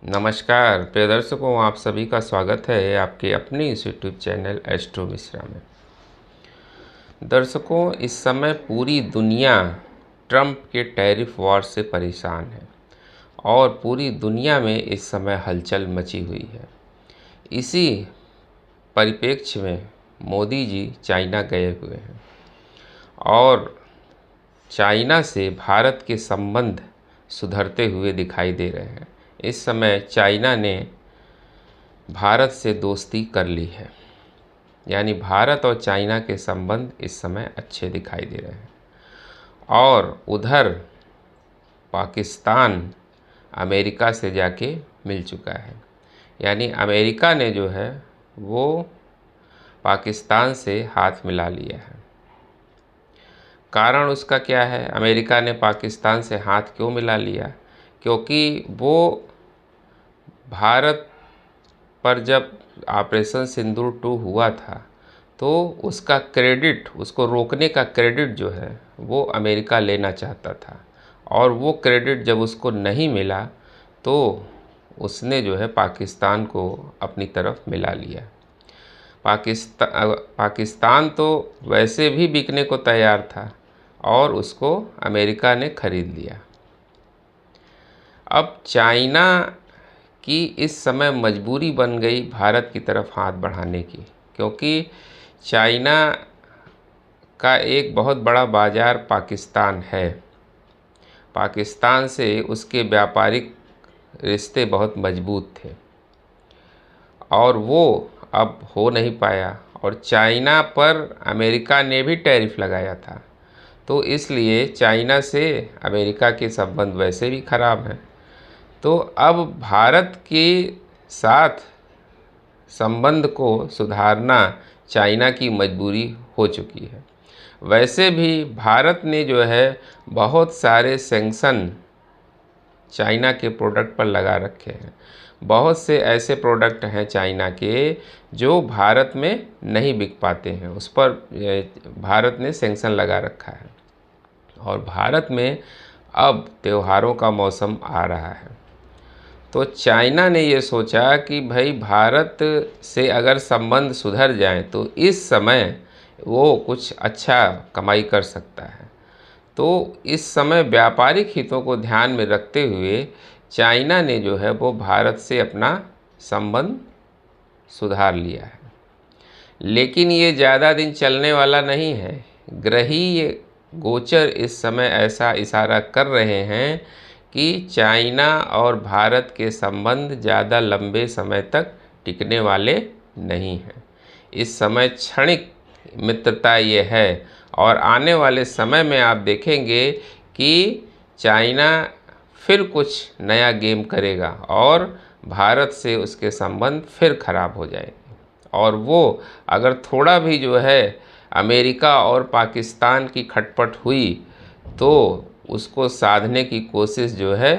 नमस्कार प्रिय दर्शकों, आप सभी का स्वागत है आपके अपने इस यूट्यूब चैनल एस्ट्रो मिश्रा में। दर्शकों, इस समय पूरी दुनिया ट्रंप के टैरिफ वॉर से परेशान है और पूरी दुनिया में इस समय हलचल मची हुई है। इसी परिप्रेक्ष्य में मोदी जी चाइना गए हुए हैं और चाइना से भारत के संबंध सुधरते हुए दिखाई दे रहे हैं। इस समय चाइना ने भारत से दोस्ती कर ली है, यानी भारत और चाइना के संबंध इस समय अच्छे दिखाई दे रहे हैं। और उधर पाकिस्तान अमेरिका से जाके मिल चुका है, यानी अमेरिका ने जो है वो पाकिस्तान से हाथ मिला लिया है। कारण उसका क्या है? अमेरिका ने पाकिस्तान से हाथ क्यों मिला लिया? क्योंकि वो भारत पर जब ऑपरेशन सिंदूर 2 हुआ था तो उसका क्रेडिट, उसको रोकने का क्रेडिट जो है वो अमेरिका लेना चाहता था, और वो क्रेडिट जब उसको नहीं मिला तो उसने जो है पाकिस्तान को अपनी तरफ मिला लिया। पाकिस्तान तो वैसे भी बिकने को तैयार था और उसको अमेरिका ने खरीद लिया। अब चाइना की इस समय मजबूरी बन गई भारत की तरफ हाथ बढ़ाने की, क्योंकि चाइना का एक बहुत बड़ा बाज़ार पाकिस्तान है। पाकिस्तान से उसके व्यापारिक रिश्ते बहुत मजबूत थे और वो अब हो नहीं पाया, और चाइना पर अमेरिका ने भी टैरिफ लगाया था, तो इसलिए चाइना से अमेरिका के संबंध वैसे भी ख़राब हैं। तो अब भारत के साथ संबंध को सुधारना चाइना की मजबूरी हो चुकी है। वैसे भी भारत ने जो है बहुत सारे सैंक्शन चाइना के प्रोडक्ट पर लगा रखे हैं। बहुत से ऐसे प्रोडक्ट हैं चाइना के जो भारत में नहीं बिक पाते हैं, उस पर भारत ने सैंक्शन लगा रखा है। और भारत में अब त्योहारों का मौसम आ रहा है, तो चाइना ने ये सोचा कि भाई भारत से अगर संबंध सुधर जाए तो इस समय वो कुछ अच्छा कमाई कर सकता है। तो इस समय व्यापारिक हितों को ध्यान में रखते हुए चाइना ने जो है वो भारत से अपना संबंध सुधार लिया है। लेकिन ये ज़्यादा दिन चलने वाला नहीं है। ग्रहीय गोचर इस समय ऐसा इशारा कर रहे हैं कि चाइना और भारत के संबंध ज़्यादा लंबे समय तक टिकने वाले नहीं हैं। इस समय क्षणिक मित्रता ये है, और आने वाले समय में आप देखेंगे कि चाइना फिर कुछ नया गेम करेगा और भारत से उसके संबंध फिर खराब हो जाएंगे। और वो अगर थोड़ा भी जो है अमेरिका और पाकिस्तान की खटपट हुई तो उसको साधने की कोशिश जो है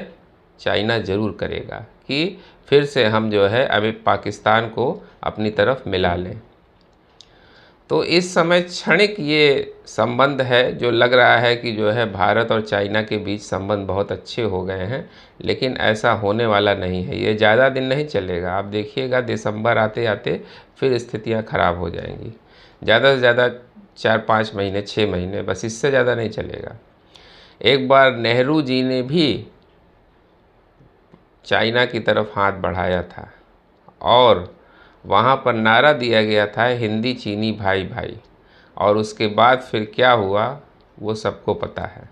चाइना ज़रूर करेगा कि फिर से हम जो है अभी पाकिस्तान को अपनी तरफ मिला लें। तो इस समय क्षणिक ये संबंध है, जो लग रहा है कि जो है भारत और चाइना के बीच संबंध बहुत अच्छे हो गए हैं, लेकिन ऐसा होने वाला नहीं है। ये ज़्यादा दिन नहीं चलेगा। आप देखिएगा दिसंबर आते आते फिर स्थितियां खराब हो जाएंगी। ज़्यादा से ज़्यादा 4-5 महीने, 6 महीने, बस इससे ज़्यादा नहीं चलेगा। एक बार नेहरू जी ने भी चाइना की तरफ हाथ बढ़ाया था और वहाँ पर नारा दिया गया था हिंदी चीनी भाई भाई, और उसके बाद फिर क्या हुआ वो सबको पता है।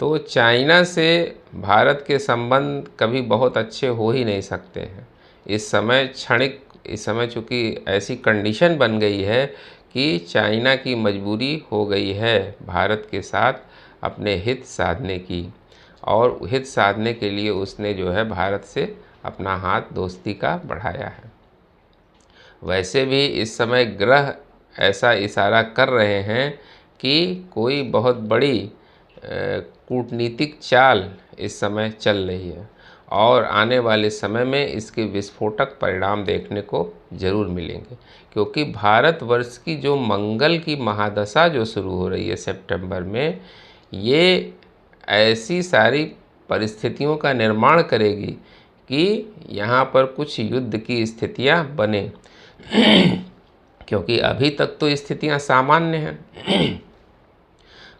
तो चाइना से भारत के संबंध कभी बहुत अच्छे हो ही नहीं सकते हैं। इस समय क्षणिक, इस समय चूँकि ऐसी कंडीशन बन गई है कि चाइना की मजबूरी हो गई है भारत के साथ अपने हित साधने की, और हित साधने के लिए उसने जो है भारत से अपना हाथ दोस्ती का बढ़ाया है। वैसे भी इस समय ग्रह ऐसा इशारा कर रहे हैं कि कोई बहुत बड़ी कूटनीतिक चाल इस समय चल रही है, और आने वाले समय में इसके विस्फोटक परिणाम देखने को ज़रूर मिलेंगे। क्योंकि भारतवर्ष की जो मंगल की महादशा जो शुरू हो रही है सितंबर में, ये ऐसी सारी परिस्थितियों का निर्माण करेगी कि यहाँ पर कुछ युद्ध की स्थितियाँ बने क्योंकि अभी तक तो स्थितियाँ सामान्य हैं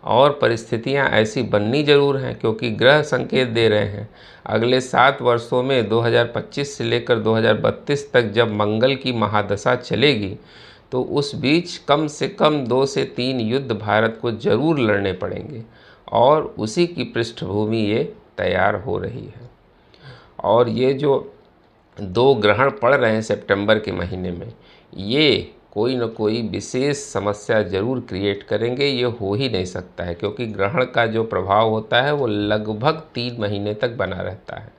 और परिस्थितियाँ ऐसी बननी ज़रूर हैं, क्योंकि ग्रह संकेत दे रहे हैं अगले 7 वर्षों में 2025 से लेकर 2032 तक जब मंगल की महादशा चलेगी तो उस बीच कम से कम 2 से 3 युद्ध भारत को ज़रूर लड़ने पड़ेंगे और उसी की पृष्ठभूमि ये तैयार हो रही है। और ये जो 2 ग्रहण पड़ रहे हैं सितंबर के महीने में, ये कोई न कोई विशेष समस्या ज़रूर क्रिएट करेंगे। ये हो ही नहीं सकता है, क्योंकि ग्रहण का जो प्रभाव होता है वो लगभग 3 महीने तक बना रहता है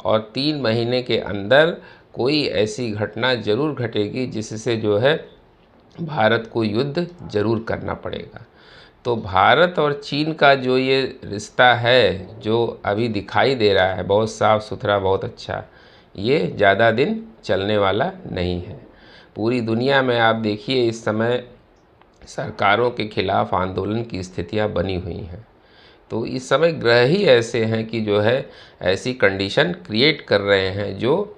और 3 महीने के अंदर कोई ऐसी घटना ज़रूर घटेगी जिससे जो है भारत को युद्ध ज़रूर करना पड़ेगा। तो भारत और चीन का जो ये रिश्ता है, जो अभी दिखाई दे रहा है बहुत साफ़ सुथरा, बहुत अच्छा, ये ज़्यादा दिन चलने वाला नहीं है। पूरी दुनिया में आप देखिए इस समय सरकारों के खिलाफ आंदोलन की स्थितियां बनी हुई हैं। तो इस समय ग्रह ही ऐसे हैं कि जो है ऐसी कंडीशन क्रिएट कर रहे हैं जो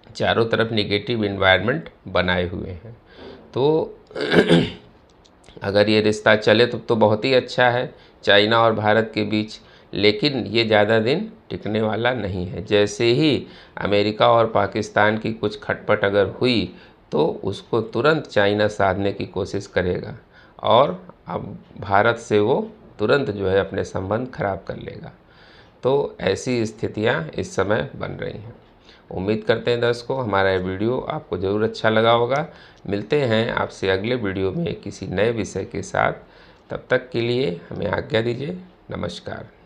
चारों तरफ निगेटिव इन्वायरमेंट बनाए हुए हैं। तो अगर ये रिश्ता चले तो बहुत ही अच्छा है चाइना और भारत के बीच, लेकिन ये ज़्यादा दिन टिकने वाला नहीं है। जैसे ही अमेरिका और पाकिस्तान की कुछ खटपट अगर हुई तो उसको तुरंत चाइना साधने की कोशिश करेगा और अब भारत से वो तुरंत जो है अपने संबंध खराब कर लेगा। तो ऐसी स्थितियां इस समय बन रही हैं। उम्मीद करते हैं दर्शकों हमारा ये वीडियो आपको ज़रूर अच्छा लगा होगा। मिलते हैं आपसे अगले वीडियो में किसी नए विषय के साथ। तब तक के लिए हमें आज्ञा दीजिए। नमस्कार।